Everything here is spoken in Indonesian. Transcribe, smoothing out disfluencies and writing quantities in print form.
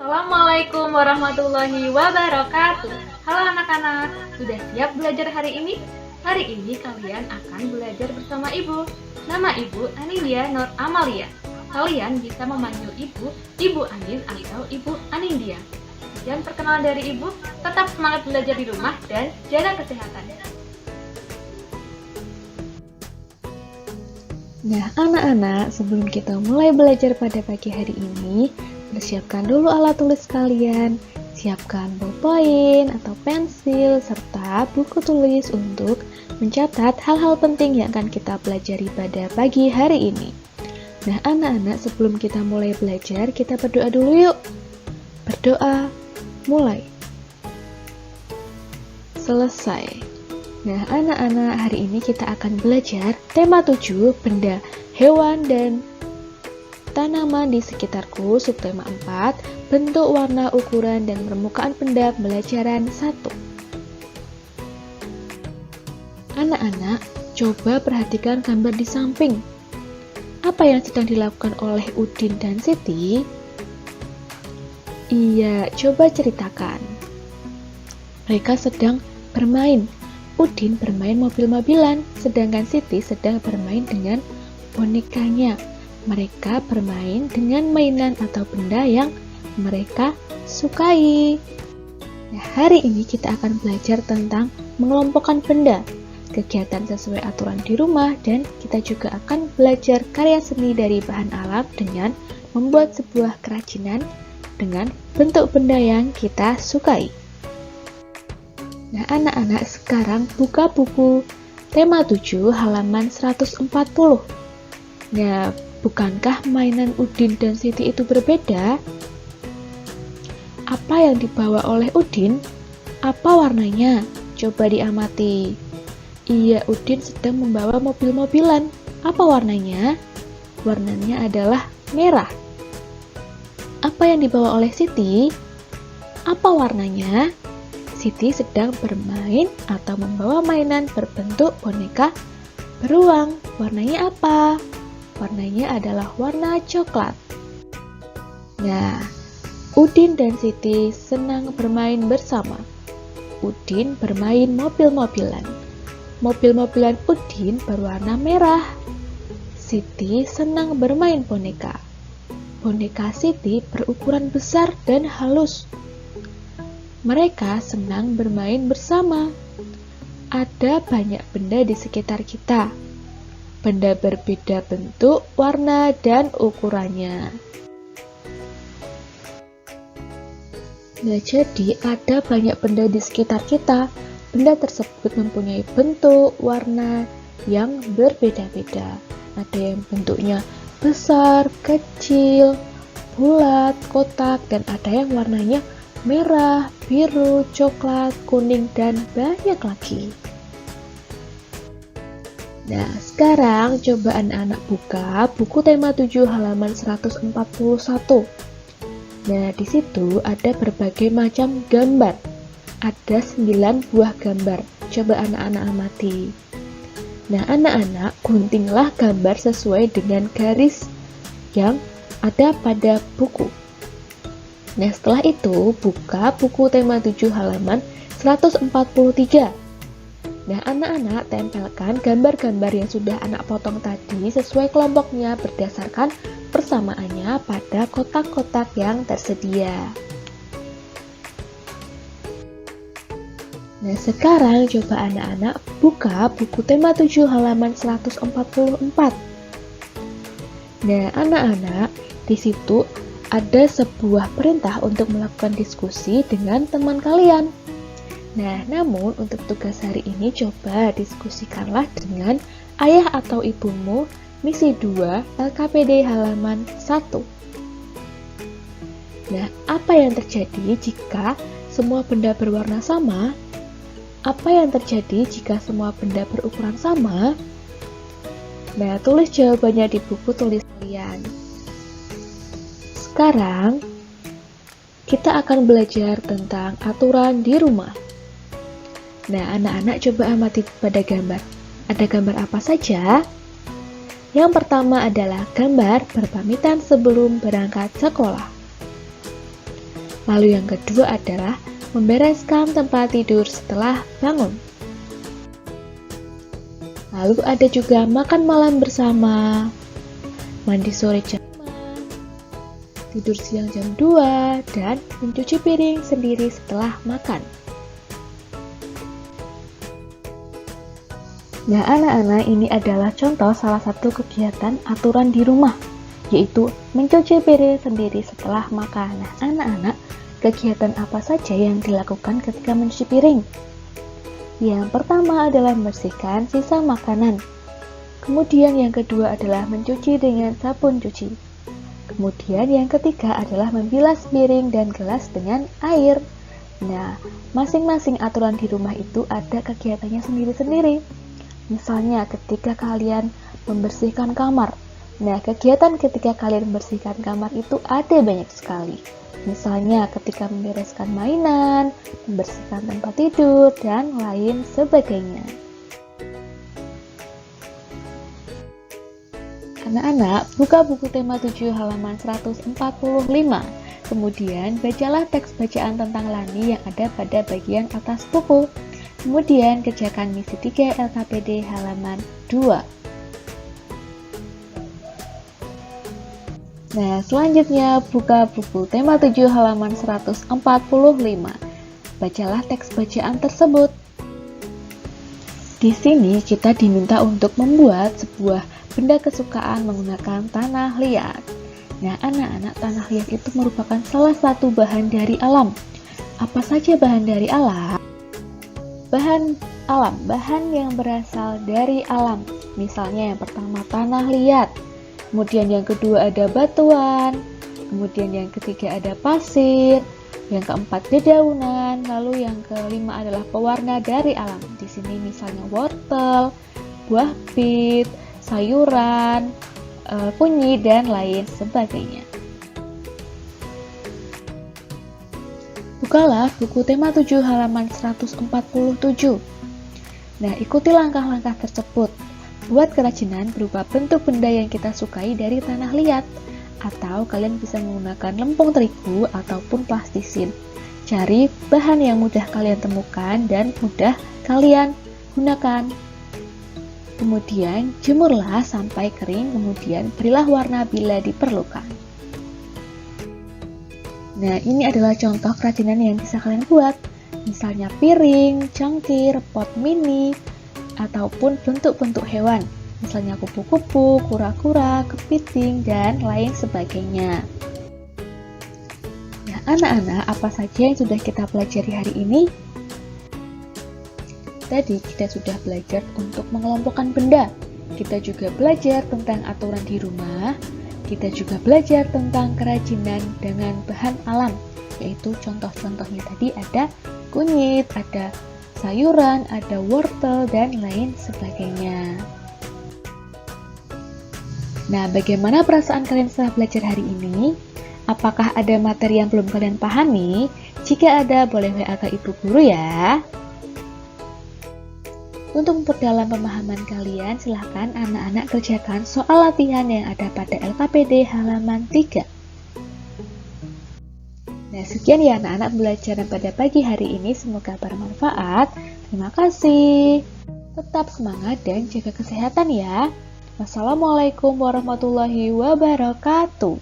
Assalamualaikum warahmatullahi wabarakatuh. Halo anak-anak, sudah siap belajar hari ini? Hari ini kalian akan belajar bersama Ibu. Nama Ibu Anindya Nur Amalia. Kalian bisa memanggil Ibu, Ibu Anin atau Ibu Anindya. Sekian perkenalan dari Ibu, tetap semangat belajar di rumah dan jaga kesehatan. Nah, anak-anak, sebelum kita mulai belajar pada pagi hari ini, persiapkan dulu alat tulis kalian. Siapkan ballpoint atau pensil, serta buku tulis untuk mencatat hal-hal penting yang akan kita pelajari pada pagi hari ini. Nah, anak-anak, sebelum kita mulai belajar, kita berdoa dulu yuk. Berdoa, mulai. Selesai. Nah, anak-anak, hari ini kita akan belajar tema 7, benda, hewan, dan tanaman di sekitarku, subtema 4, bentuk, warna, ukuran, dan permukaan benda, pembelajaran 1. Anak-anak, coba perhatikan gambar di samping. Apa yang sedang dilakukan oleh Udin dan Siti? Iya, coba ceritakan. Mereka sedang bermain. Udin bermain mobil-mobilan, sedangkan Siti sedang bermain dengan bonekanya. Mereka bermain dengan mainan atau benda yang mereka sukai. Nah, hari ini kita akan belajar tentang mengelompokkan benda, kegiatan sesuai aturan di rumah, dan kita juga akan belajar karya seni dari bahan alam dengan membuat sebuah kerajinan dengan bentuk benda yang kita sukai. Nah, anak-anak, sekarang buka buku tema 7 halaman 140. Nah, bukankah mainan Udin dan Siti itu berbeda? Apa yang dibawa oleh Udin? Apa warnanya? Coba diamati. Iya, Udin sedang membawa mobil-mobilan. Apa warnanya? Warnanya adalah merah. Apa yang dibawa oleh Siti? Apa warnanya? Siti sedang bermain atau membawa mainan berbentuk boneka beruang. Warnanya apa? Warnanya adalah warna coklat. Nah, Udin dan Siti senang bermain bersama. Udin bermain mobil-mobilan. Mobil-mobilan Udin berwarna merah. Siti senang bermain boneka. Boneka Siti berukuran besar dan halus. Mereka senang bermain bersama. Ada banyak benda di sekitar kita. Benda berbeda bentuk, warna, dan ukurannya. Nah, jadi ada banyak benda di sekitar kita. Benda tersebut mempunyai bentuk, warna yang berbeda-beda. Ada yang bentuknya besar, kecil, bulat, kotak, dan ada yang warnanya merah, biru, coklat, kuning, dan banyak lagi. Nah, sekarang coba anak-anak buka buku tema 7 halaman 141. Nah, di situ ada berbagai macam gambar. Ada 9 buah gambar. Coba anak-anak amati. Nah, anak-anak guntinglah gambar sesuai dengan garis yang ada pada buku. Nah, setelah itu, buka buku tema 7 halaman 143. Nah, anak-anak tempelkan gambar-gambar yang sudah anak potong tadi sesuai kelompoknya berdasarkan persamaannya pada kotak-kotak yang tersedia. Nah, sekarang coba anak-anak buka buku tema 7 halaman 144. Nah, anak-anak, di situ ada sebuah perintah untuk melakukan diskusi dengan teman kalian. Nah, namun untuk tugas hari ini coba diskusikanlah dengan ayah atau ibumu, misi 2, LKPD halaman 1. Nah, apa yang terjadi jika semua benda berwarna sama? Apa yang terjadi jika semua benda berukuran sama? Nah, tulis jawabannya di buku tulis kalian. Sekarang, kita akan belajar tentang aturan di rumah. Nah, anak-anak coba amati pada gambar. Ada gambar apa saja? Yang pertama adalah gambar berpamitan sebelum berangkat sekolah. Lalu yang kedua adalah membereskan tempat tidur setelah bangun. Lalu ada juga makan malam bersama, mandi sore jam 5, tidur siang jam 2, dan mencuci piring sendiri setelah makan. Nah, anak-anak, ini adalah contoh salah satu kegiatan aturan di rumah, yaitu mencuci piring sendiri setelah makan. Nah, anak-anak, kegiatan apa saja yang dilakukan ketika mencuci piring? Yang pertama adalah membersihkan sisa makanan. Kemudian yang kedua adalah mencuci dengan sabun cuci. Kemudian yang ketiga adalah membilas piring dan gelas dengan air. Nah, masing-masing aturan di rumah itu ada kegiatannya sendiri-sendiri. Misalnya ketika kalian membersihkan kamar. Nah, kegiatan ketika kalian membersihkan kamar itu ada banyak sekali. Misalnya ketika membereskan mainan, membersihkan tempat tidur, dan lain sebagainya. Anak-anak, buka buku tema 7 halaman 145. Kemudian, bacalah teks bacaan tentang Lani yang ada pada bagian atas buku. Kemudian, kerjakan misi 3 LKPD halaman 2. Nah, selanjutnya buka buku tema 7 halaman 145. Bacalah teks bacaan tersebut. Di sini kita diminta untuk membuat sebuah benda kesukaan menggunakan tanah liat. Nah, anak-anak, tanah liat itu merupakan salah satu bahan dari alam. Apa saja bahan dari alam? Bahan yang berasal dari alam. Misalnya yang pertama tanah liat. Kemudian yang kedua ada batuan, kemudian yang ketiga ada pasir, yang keempat dedaunan, lalu yang kelima adalah pewarna dari alam. Di sini misalnya wortel, buah bit, sayuran, kunyit, dan lain sebagainya. Bukalah buku tema 7 halaman 147. Nah, ikuti langkah-langkah tersebut. Buat kerajinan berupa bentuk benda yang kita sukai dari tanah liat, atau kalian bisa menggunakan lempung terigu ataupun plastisin. Cari bahan yang mudah kalian temukan dan mudah kalian gunakan. Kemudian jemurlah sampai kering, kemudian berilah warna bila diperlukan. Nah, ini adalah contoh kerajinan yang bisa kalian buat. Misalnya piring, cangkir, pot mini, ataupun bentuk-bentuk hewan, misalnya kupu-kupu, kura-kura, kepiting, dan lain sebagainya. Nah, anak-anak, apa saja yang sudah kita pelajari hari ini? Tadi kita sudah belajar untuk mengelompokkan benda. Kita juga belajar tentang aturan di rumah. Kita juga belajar tentang kerajinan dengan bahan alam, yaitu contoh-contohnya tadi ada kunyit, ada sayuran, ada wortel, dan lain sebagainya. Nah, bagaimana perasaan kalian setelah belajar hari ini? Apakah ada materi yang belum kalian pahami? Jika ada, boleh WA ke Ibu Guru ya. Untuk memperdalam pemahaman kalian, silahkan anak-anak kerjakan soal latihan yang ada pada LKPD halaman 3. Nah, sekian ya anak-anak pembelajaran pada pagi hari ini, semoga bermanfaat. Terima kasih. Tetap semangat dan jaga kesehatan ya. Wassalamualaikum warahmatullahi wabarakatuh.